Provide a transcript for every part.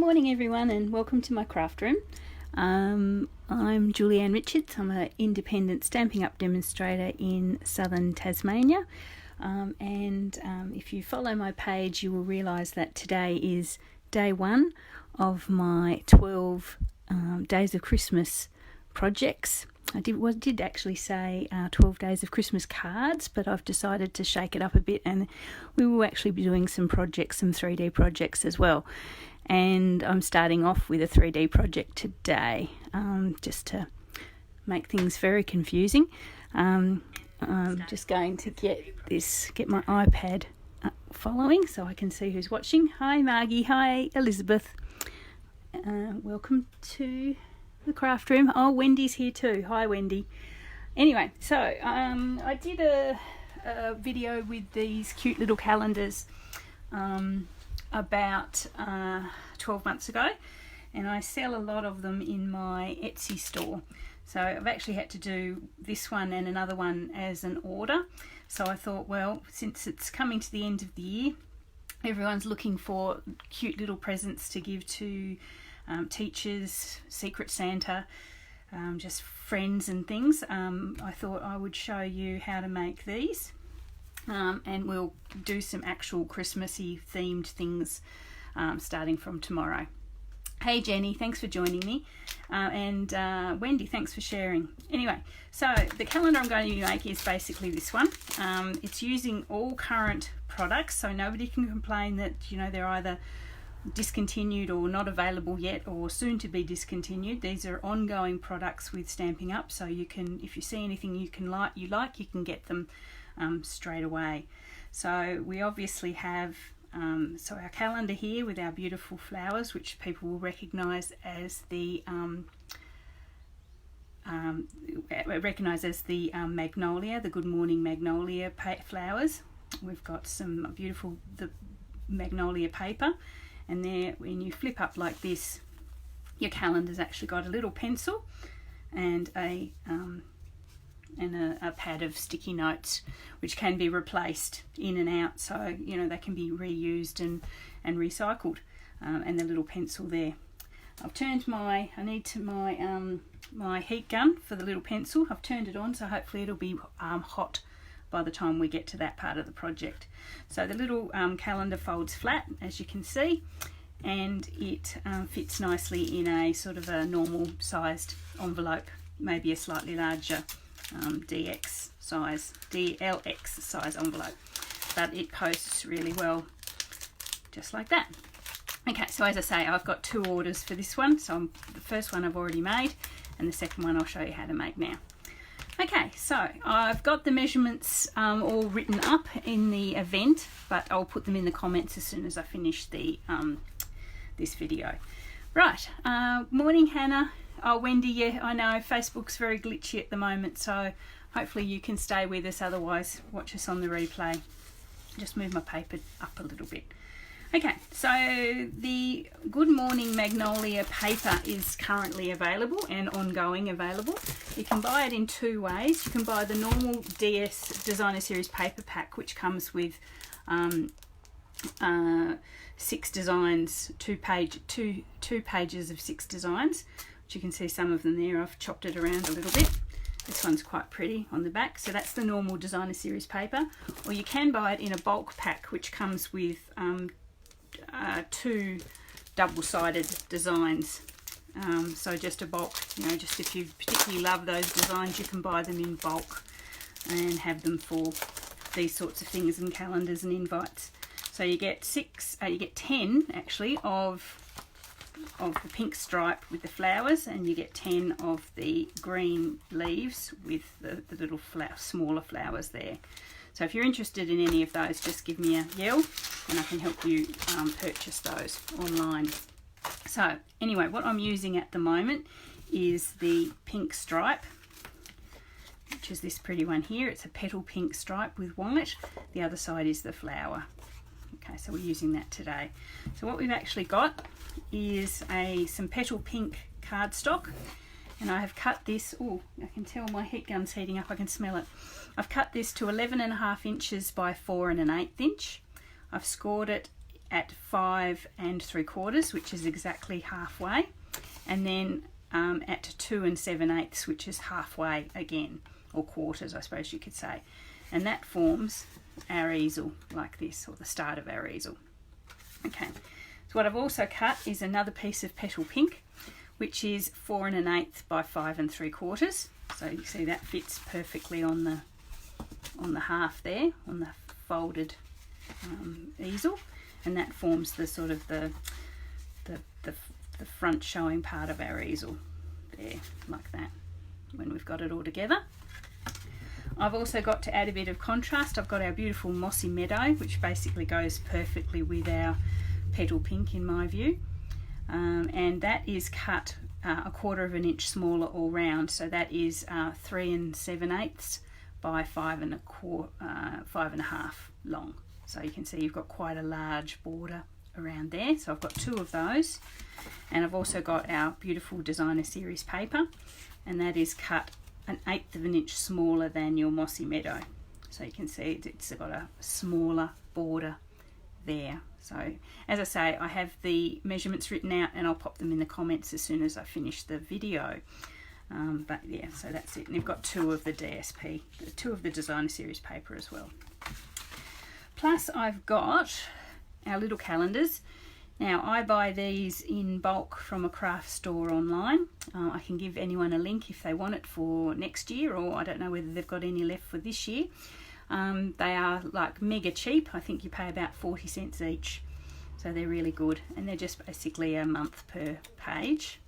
morning everyone, and welcome to my craft room. I'm Julianne Richards. I'm an independent Stampin' Up! Demonstrator in southern Tasmania, and if you follow my page you will realise that today is day one of my 12 Days of Christmas projects. I did actually say 12 Days of Christmas cards, but I've decided to shake it up a bit, and we will actually be doing some projects, some 3D projects as well. And I'm starting off with a 3D project today, just to make things very confusing. I'm just going to get my iPad following so I can see who's watching. Hi Margie, hi Elizabeth. Welcome to the craft room. Oh, Wendy's here too. Hi Wendy. Anyway, so I did a video with these cute little calendars about 12 months ago, and I sell a lot of them in my Etsy store. So I've actually had to do this one and another one as an order. So I thought, well, since it's coming to the end of the year, everyone's looking for cute little presents to give to teachers, Secret Santa, just friends and things. I thought I would show you how to make these. And we'll do some actual Christmassy themed things starting from tomorrow. Hey Jenny, thanks for joining me, and Wendy, thanks for sharing. Anyway, so the calendar I'm going to make is basically this one. It's using all current products, so nobody can complain that they're either discontinued or not available yet or soon to be discontinued. These are ongoing products with Stampin' Up! So you can, if you see anything you can get them straight away. So we obviously have our calendar here with our beautiful flowers, which people will recognise as the magnolia, the Good Morning Magnolia flowers. We've got some beautiful the magnolia paper, and there, when you flip up like this, your calendar's actually got a little pencil and a pad of sticky notes, which can be replaced in and out, so they can be reused and recycled, and the little pencil there. I've turned my heat gun for the little pencil. I've turned it on, so hopefully it'll be hot by the time we get to that part of the project. So the little calendar folds flat, as you can see, and it fits nicely in a sort of a normal sized envelope, maybe a slightly larger DLX size envelope, but it posts really well just like that. Okay, so as I say, I've got two orders for this one. So the first one I've already made, and the second one I'll show you how to make now. Okay, so I've got the measurements all written up in the event, but I'll put them in the comments as soon as I finish the this video. Right, morning Hannah. Oh, Wendy, yeah, I know Facebook's very glitchy at the moment, so hopefully you can stay with us, otherwise watch us on the replay. Just move my paper up a little bit. Okay, so the Good Morning Magnolia paper is currently available and ongoing available. You can buy it in two ways. You can buy the normal DS Designer Series paper pack, which comes with 6 designs, two pages of 6 designs. You can see some of them there. I've chopped it around a little bit. This one's quite pretty on the back, so that's the normal Designer Series paper. Or you can buy it in a bulk pack, which comes with 2 double-sided designs. So just a bulk, just if you particularly love those designs, you can buy them in bulk and have them for these sorts of things and calendars and invites. So you get 10 actually of the pink stripe with the flowers, and you get 10 of the green leaves with the little smaller flowers there. So if you're interested in any of those, just give me a yell and I can help you purchase those online. So anyway, what I'm using at the moment is the pink stripe, which is this pretty one here. It's a petal pink stripe with white. The other side is the flower. Okay, so we're using that today. So what we've actually got is some petal pink cardstock, and I have cut this. Oh, I can tell my heat gun's heating up. I can smell it. I've cut this to 11.5 inches by 4 1/8 inch. I've scored it at 5 3/4, which is exactly halfway, and then at 2 7/8, which is halfway again, or quarters I suppose you could say, and that forms our easel like this, or the start of our easel. Okay, so what I've also cut is another piece of petal pink, which is 4 1/8 by 5 3/4. So you see that fits perfectly on the half there, on the folded easel, and that forms the sort of the front showing part of our easel there, like that, when we've got it all together. I've also got to add a bit of contrast. I've got our beautiful mossy meadow, which basically goes perfectly with our petal pink in my view, and that is cut 1/4 inch smaller all round, so that is 3 7/8 by 5 1/2 long. So you can see you've got quite a large border around there. So I've got 2 of those, and I've also got our beautiful designer series paper, and that is cut 1/8 inch smaller than your mossy meadow. So you can see it's got a smaller border there. So as I say, I have the measurements written out, and I'll pop them in the comments as soon as I finish the video. But yeah, so that's it. And you've got 2 of the DSP, 2 of the designer series paper as well. Plus I've got our little calendars. Now I buy these in bulk from a craft store online. I can give anyone a link if they want it for next year, or I don't know whether they've got any left for this year. They are like mega cheap. I think you pay about 40 cents each, so they're really good, and they're just basically a month per page.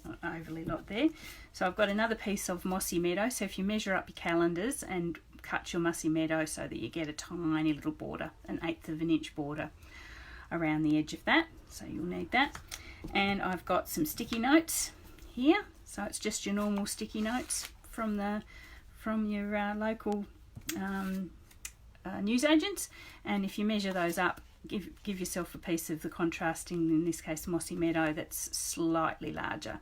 Not overly lot there. So I've got another piece of mossy meadow, so if you measure up your calendars and cut your mossy meadow so that you get a tiny little border, 1/8 inch border around the edge of that, so you'll need that. And I've got some sticky notes here, so it's just your normal sticky notes from your local newsagents, and if you measure those up, give yourself a piece of the contrasting, in this case mossy meadow, that's slightly larger.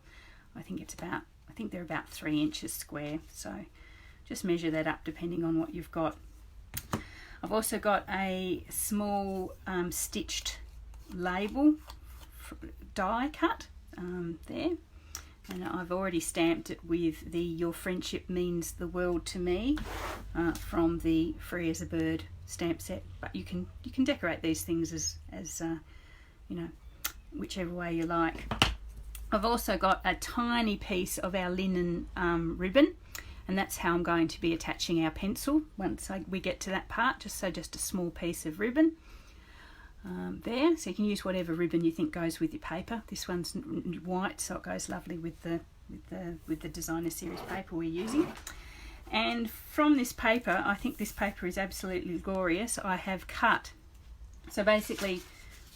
I think they're about 3 inches square, so just measure that up depending on what you've got. I've also got a small stitched label die cut there, and I've already stamped it with the "Your Friendship Means the World to Me" from the Free as a Bird stamp set. But you can decorate these things as you know, whichever way you like. I've also got a tiny piece of our linen ribbon, and that's how I'm going to be attaching our pencil once we get to that part. Just a small piece of ribbon there, so you can use whatever ribbon you think goes with your paper. This one's white, so it goes lovely with the designer series paper we're using. And from this paper, I think this paper is absolutely glorious. I have cut, so basically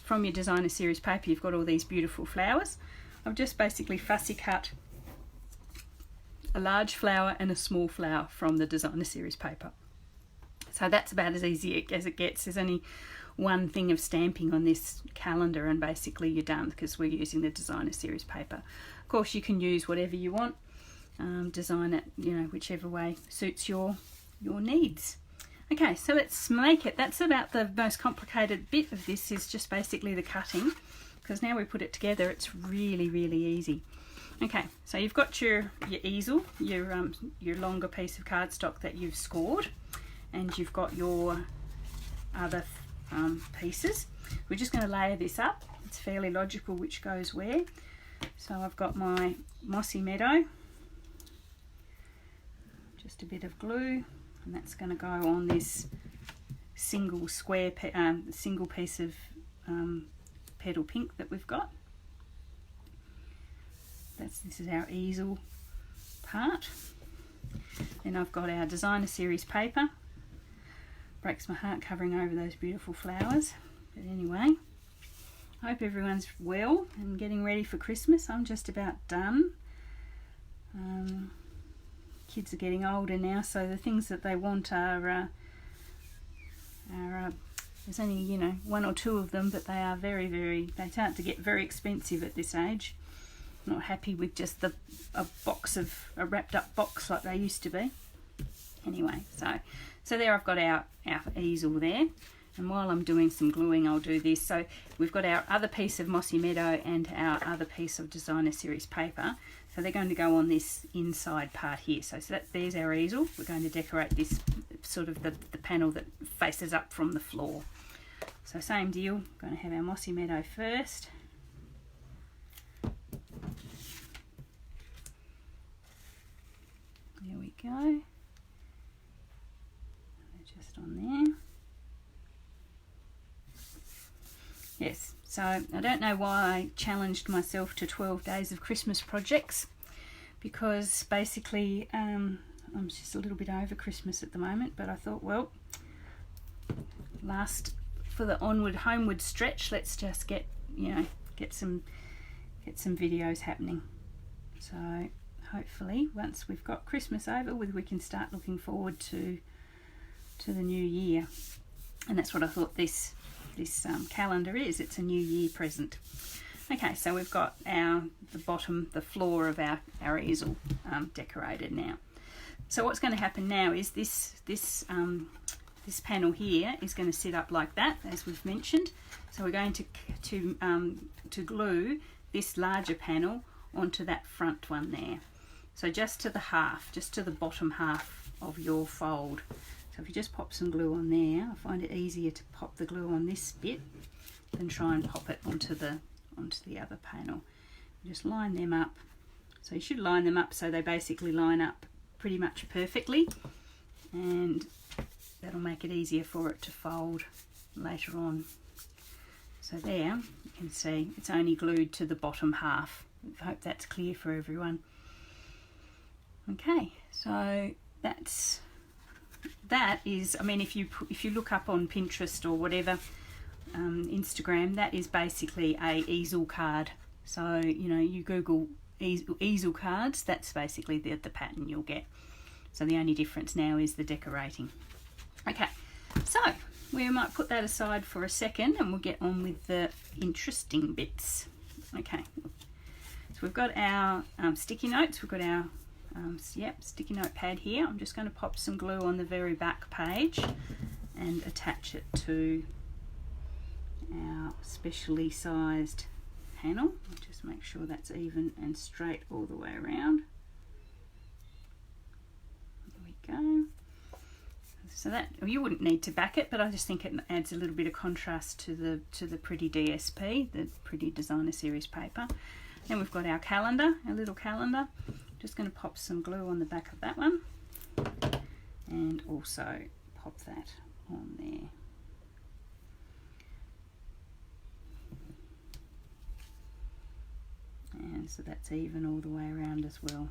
from your designer series paper you've got all these beautiful flowers. I've just basically fussy cut a large flower and a small flower from the designer series paper. So that's about as easy as it gets. There's only one thing of stamping on this calendar and basically you're done, because we're using the designer series paper. Of course you can use whatever you want, design it, you know, whichever way suits your needs. Okay, so let's make it. That's about the most complicated bit of this, is just basically the cutting, because now we put it together it's really easy. Okay, so you've got your easel, your longer piece of cardstock that you've scored, and you've got your other pieces. We're just going to layer this up. It's fairly logical which goes where. So I've got my mossy meadow, just a bit of glue, and that's going to go on this single piece of petal pink that we've got. This is our easel part. Then I've got our designer series paper. Breaks my heart covering over those beautiful flowers, but anyway, I hope everyone's well and getting ready for Christmas. I'm just about done. Kids are getting older now, so the things that they want are there's only, you know, 1 or 2 of them, but they are they start to get very expensive at this age. Not happy with just a wrapped up box like they used to be. Anyway, so there I've got our easel there, And while I'm doing some gluing, I'll do this. So we've got our other piece of Mossy Meadow and our other piece of Designer Series paper. So they're going to go on this inside part here. So there's our easel. We're going to decorate this sort of the panel that faces up from the floor. So same deal, I'm going to have our Mossy Meadow first. There we go. They're just on there. Yes, so I don't know why I challenged myself to 12 days of Christmas projects, because basically I'm just a little bit over Christmas at the moment, but I thought, well, for the onward homeward stretch, let's just get some videos happening. So hopefully once we've got Christmas over with, we can start looking forward to the new year. And that's what I thought this calendar is. It's a new year present. Okay, so we've got the floor of our easel decorated now. So what's going to happen now is this panel here is going to sit up like that, as we've mentioned. So we're going to glue this larger panel onto that front one there. So just to the bottom half of your fold. So if you just pop some glue on there, I find it easier to pop the glue on this bit than try and pop it onto the other panel. Just line them up. So you should line them up so they basically line up pretty much perfectly, and that'll make it easier for it to fold later on. So there, you can see it's only glued to the bottom half. I hope that's clear for everyone. Okay, so that is, I mean, if you look up on Pinterest or whatever, Instagram, that is basically a easel card. So you Google easel cards, that's basically the pattern you'll get. So the only difference now is the decorating. Okay, so we might put that aside for a second and we'll get on with the interesting bits. Okay, so we've got our sticky notes. We've got our sticky note pad here. I'm just going to pop some glue on the very back page and attach it to our specially sized panel. Just make sure that's even and straight all the way around. There we go. So that, you wouldn't need to back it, but I just think it adds a little bit of contrast to the pretty DSP, the pretty Designer Series paper. Then we've got our calendar, our little calendar. Just going to pop some glue on the back of that one and also pop that on there. And so that's even all the way around as well.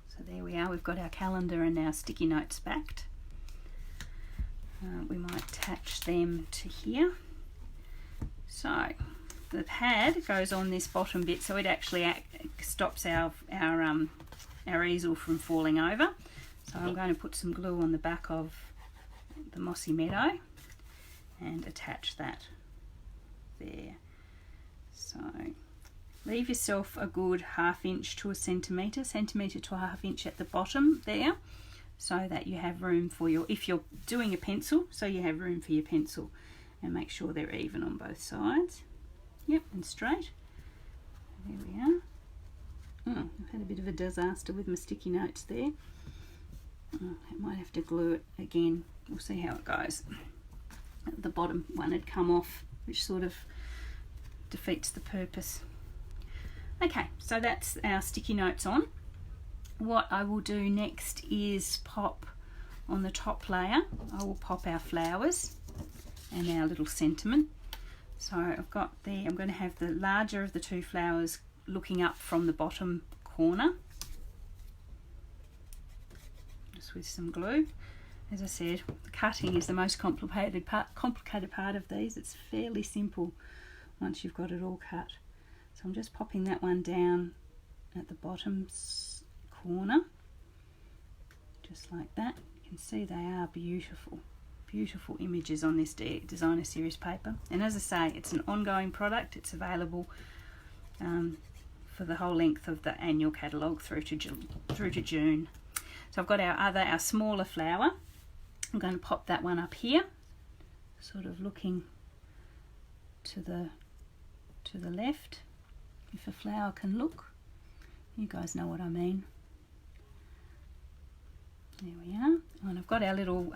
So there we are, we've got our calendar and our sticky notes backed. We might attach them to here. So the pad goes on this bottom bit, so it actually stops our easel from falling over. So I'm going to put some glue on the back of the Mossy Meadow and attach that there. So leave yourself a good 1/2 inch to a centimetre to a 1/2 inch at the bottom there, so that you have room for if you're doing a pencil, so you have room for your pencil, and make sure they're even on both sides. Yep, and straight. There we are. Oh, I've had a bit of a disaster with my sticky notes there. Oh, I might have to glue it again. We'll see how it goes. The bottom one had come off, which sort of defeats the purpose. Okay, so that's our sticky notes on. What I will do next is pop on the top layer, I will pop our flowers and our little sentiment. So I've got I'm going to have the larger of the two flowers looking up from the bottom corner, just with some glue. As I said, the cutting is the most complicated part of these. It's fairly simple once you've got it all cut. So I'm just popping that one down at the bottom corner, just like that. You can see they are beautiful. Beautiful images on this Designer Series paper, and as I say, it's an ongoing product. It's available for the whole length of the annual catalogue through to June. So I've got our smaller flower. I'm going to pop that one up here, sort of looking to the left, if a flower can look. You guys know what I mean. There we are, and I've got our little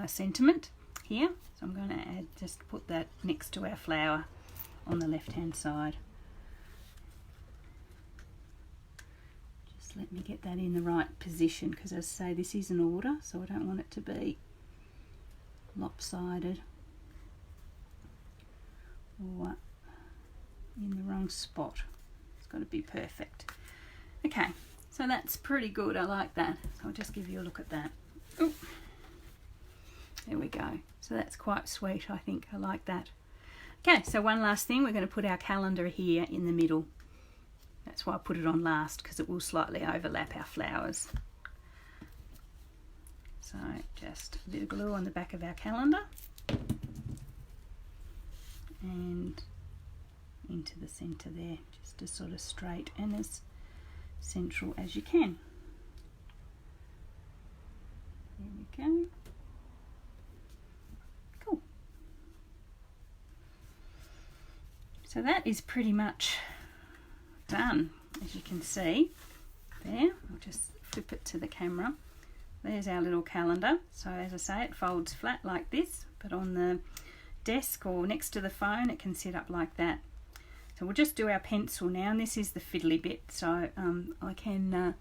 sentiment here, so I'm going to just put that next to our flower on the left hand side. Just let me get that in the right position, because as I say, this is an order, so I don't want it to be lopsided or in the wrong spot. It's got to be perfect. Okay, so that's pretty good. I like that. So I'll just give you a look at that. Ooh. There we go. So that's quite sweet, I think. I like that. Okay, so one last thing. We're going to put our calendar here in the middle. That's why I put it on last, because it will slightly overlap our flowers. So just a bit of glue on the back of our calendar and into the centre there, just as sort of straight and as central as you can. There we go. Cool. So that is pretty much done, as you can see there. I'll just flip it to the camera. There's our little calendar. So as I say, it folds flat like this, but on the desk or next to the phone it can sit up like that. So we'll just do our pencil now, and this is the fiddly bit, so I can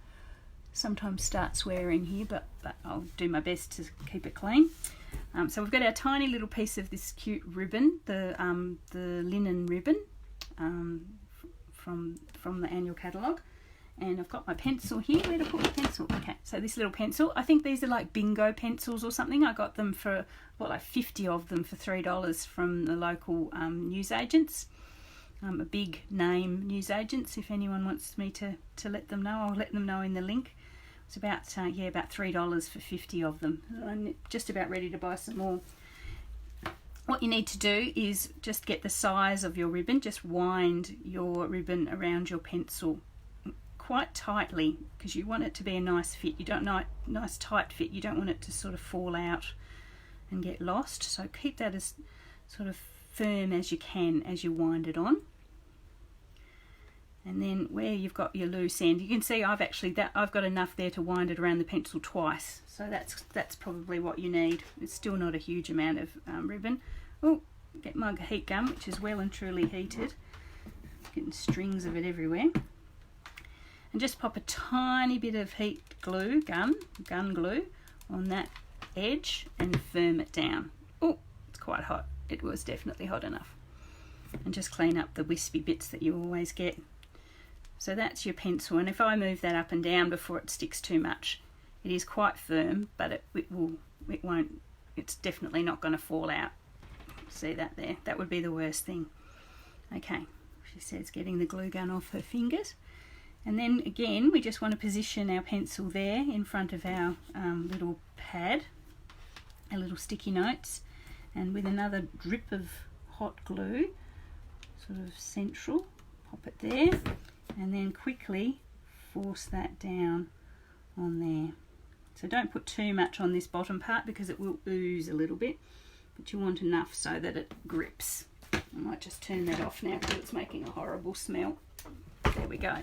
sometimes start swearing here, but I'll do my best to keep it clean. So we've got our tiny little piece of this cute ribbon, the linen ribbon from the annual catalogue, and I've got my pencil here. Where to put my pencil? Okay, so this little pencil, I think these are like bingo pencils or something. I got them for, what, like 50 of them for $3 from the local newsagents. A big name newsagents. If anyone wants me to let them know, I'll let them know in the link. It's about about $3 for 50 of them. I'm just about ready to buy some more. What you need to do is just get the size of your ribbon. Just wind your ribbon around your pencil quite tightly, because you want it to be a nice fit. You don't know, nice tight fit. You don't want it to sort of fall out and get lost. So keep that as sort of firm as you can as you wind it on. And then where you've got your loose end, you can see I've got enough there to wind it around the pencil twice. So that's probably what you need. It's still not a huge amount of ribbon. Oh, get my heat gun, which is well and truly heated. Getting strings of it everywhere. And just pop a tiny bit of heat glue, gun glue, on that edge and firm it down. Oh, it's quite hot. It was definitely hot enough. And just clean up the wispy bits that you always get. So that's your pencil, and if I move that up and down before it sticks too much, it is quite firm, but it's definitely not going to fall out. See that there? That would be the worst thing. Okay, she says getting the glue gun off her fingers. And then again, we just want to position our pencil there in front of our little pad, our little sticky notes, and with another drip of hot glue, sort of central, pop it there, and then quickly force that down on there. So don't put too much on this bottom part because it will ooze a little bit, but you want enough so that it grips. I might just turn that off now because it's making a horrible smell. There we go.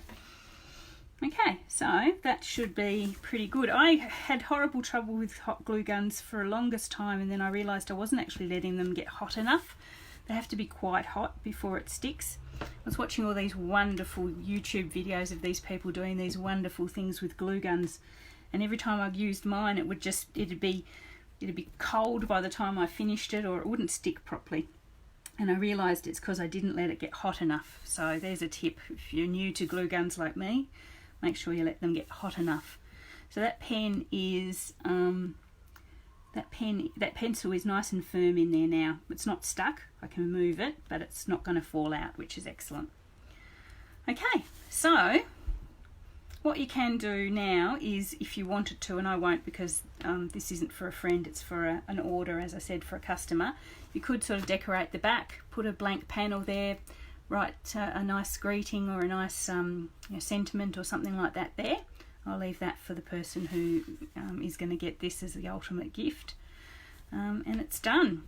Okay, so that should be pretty good. I had horrible trouble with hot glue guns for the longest time, and then I realised I wasn't actually letting them get hot enough. They have to be quite hot before it sticks. I was watching all these wonderful YouTube videos of these people doing these wonderful things with glue guns, and every time I used mine it'd be cold by the time I finished it, or it wouldn't stick properly. And I realised it's because I didn't let it get hot enough. So there's a tip. If you're new to glue guns like me, make sure you let them get hot enough. So that pen is that pencil is nice and firm in there now. It's not stuck. I can move it, but it's not going to fall out, which is excellent. Okay, so what you can do now is, if you wanted to, and I won't because this isn't for a friend, it's for an order, as I said, for a customer, you could sort of decorate the back, put a blank panel there, write a nice greeting or a nice sentiment or something like that there. I'll leave that for the person who is going to get this as the ultimate gift. and it's done.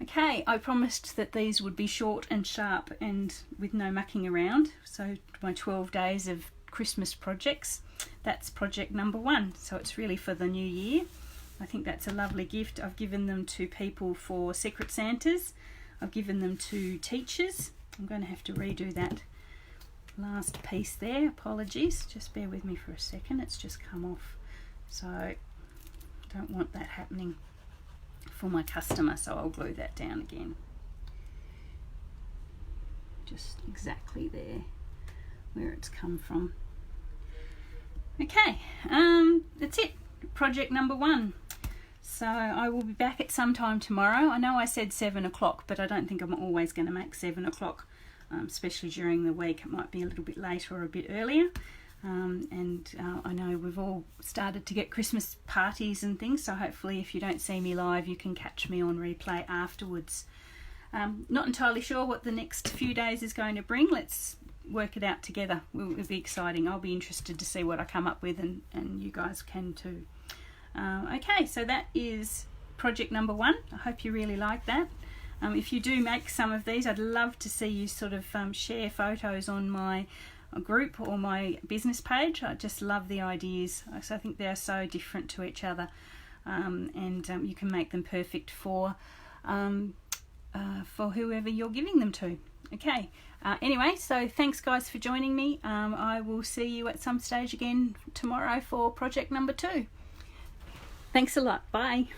Okay, I promised that these would be short and sharp and with no mucking around. So my 12 days of Christmas projects, that's project number 1. So it's really for the new year. I think that's a lovely gift. I've given them to people for Secret Santas. I've given them to teachers. I'm going to have to redo that last piece there. Apologies, just bear with me for a second. It's just come off. So don't want that happening for my customer, so I'll glue that down again. Just exactly there where it's come from. Okay, that's it. Project number 1. So I will be back at some time tomorrow. I know I said 7 o'clock, but I don't think I'm always going to make 7 o'clock, especially during the week. It might be a little bit later or a bit earlier. I know we've all started to get Christmas parties and things, so hopefully if you don't see me live you can catch me on replay afterwards. Not entirely sure what the next few days is going to bring. Let's work it out together. It'll be exciting. I'll be interested to see what I come up with, and you guys can too. Okay, so that is project number 1. I hope you really like that. If you do make some of these, I'd love to see you sort of share photos on my group or my business page. I just love the ideas. I think they're so different to each other, and you can make them perfect for whoever you're giving them to. Okay, anyway, so thanks guys for joining me. I will see you at some stage again tomorrow for project number 2. Thanks a lot. Bye.